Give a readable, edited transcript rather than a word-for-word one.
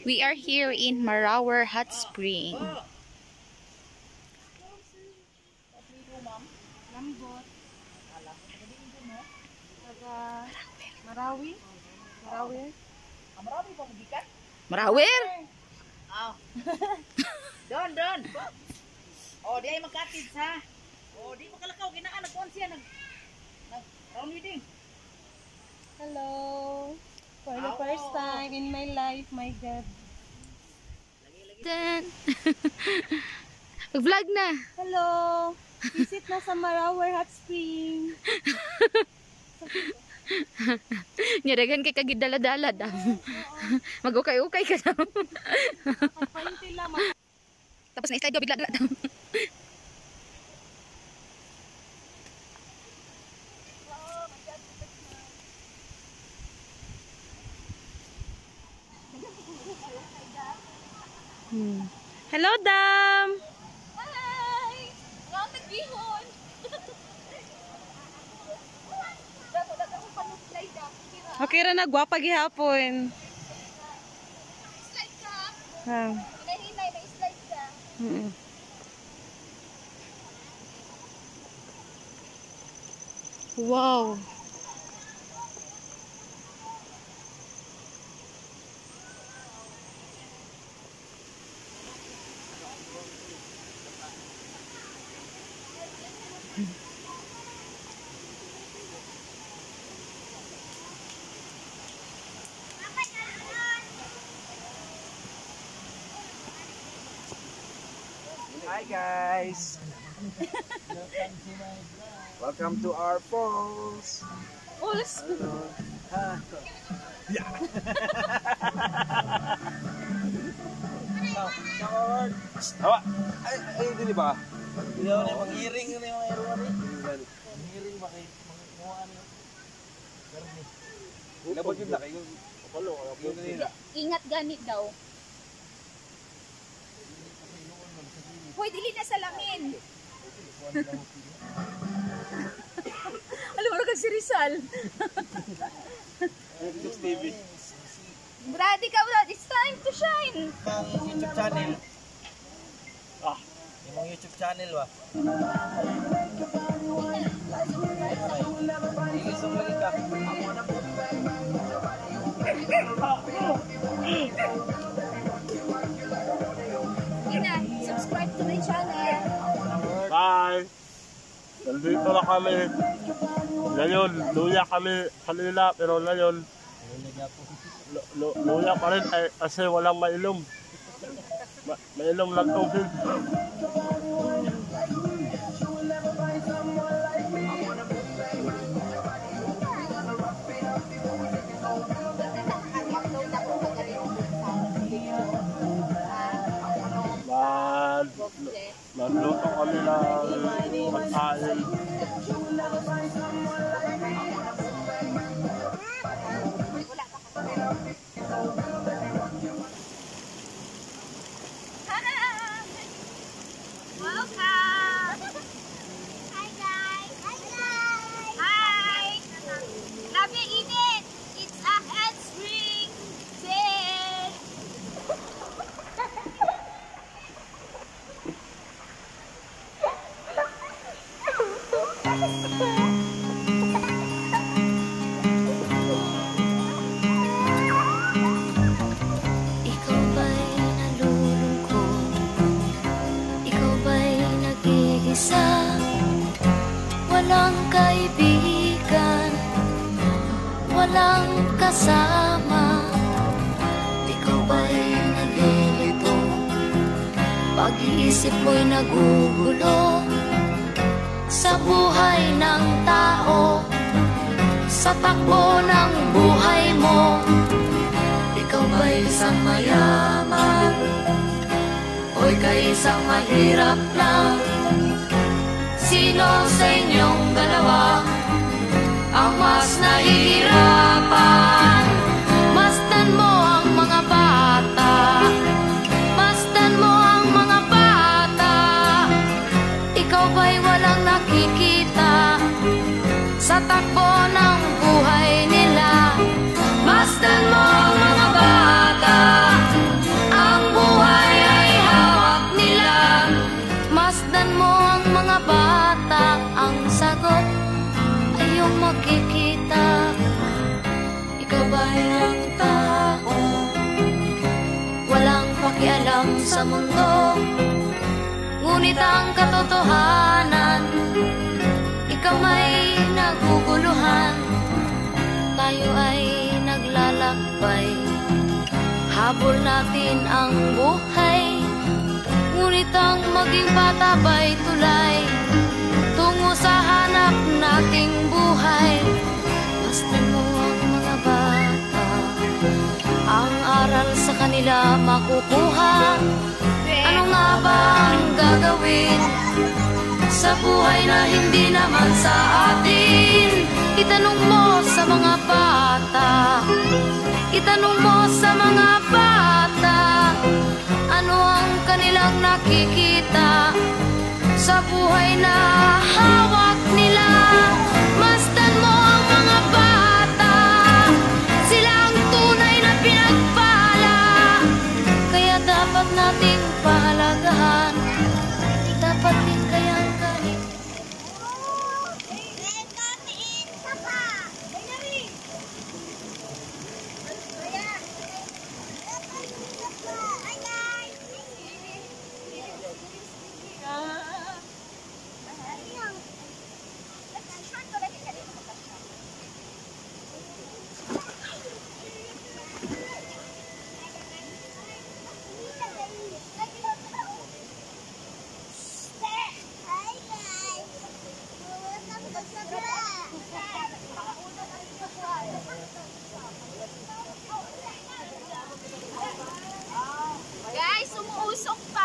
We are here in Marawer Hot Spring. Marawi? Marawi ba magikan? Marawer? Oh. Don. Oh, di ay magkatid sa. Oh, di makalakaw ginaan nag-on siya nag round wedding. Hello. For the first time in my life, my God. Dan. Mag-vlog na. Hello. Visit na sa Marawer Hot Spring. Nyadagan kay kagidala-dala daw. Mag-ukay-ukay ka daw. Tapos na-slide daw bigla-dala daw. Hello, Dam! Hi! Nga nagbihon. Okay ra na, gwapa gihapon. Slide ka. Ha. Hinay-hinay, may slide ka. Wow. Hi guys! Welcome to our falls! Oh, let's go. Yeah! Hawa! Ay, dili ba? Hindi ako na manghiring na yung aeroan eh. Manghiring ba kayo? Manguhaan yun. Garni. Labag yun na kayo. Kapalo. Ingat ganit daw. Hoy, dili na salamin. Alam mo kag si Rizal. TV. Brad, Brad, it's time to shine. Ang YouTube channel. Yung YouTube channel ba? Igisong lagi ka. Ina, subscribe to my channel. Bye! Nandito na kami. Ngayon, luya kami kanina, pero ngayon, luya pa rin kasi walang mailom. Mailom lang tubig. Nagluto kami ng pagkain. Walang kaibigan, walang kasama. Ikaw ba'y nalilito? Pag-iisip mo'y nagugulo sa buhay ng tao, sa takbo ng buhay mo. Ikaw ba'y isang mayaman o ika'y isang mahirap lang? Sino sa inyong dalawa ang mas nahihirapan? Masdan mo ang mga bata, masdan mo ang mga bata. Ikaw ba'y walang nakikita sa takbo ng buhay nila? Masdan mo ang mga bata, ang tao, walang pakialam sa mundo. Ngunit ang katotohanan, ikaw ay naguguluhan, tayo ay naglalakbay. Habol natin ang buhay, ngunit ang maging bata ba'y tulay tungo sa hanap nating buhay. Masdan mo ang mga bata, ang aral sa kanila makukuha. Ano nga ba ang gagawin sa buhay na hindi naman sa atin? Itanong mo sa mga bata, itanong mo sa mga bata, ano ang kanilang nakikita sa buhay na hawak nila. Masdan mo ang mga bata, sila ang tunay na pinagpala, kaya dapat nating pahalagahan, dapat din kayang ganin. Guys, umuusok pa.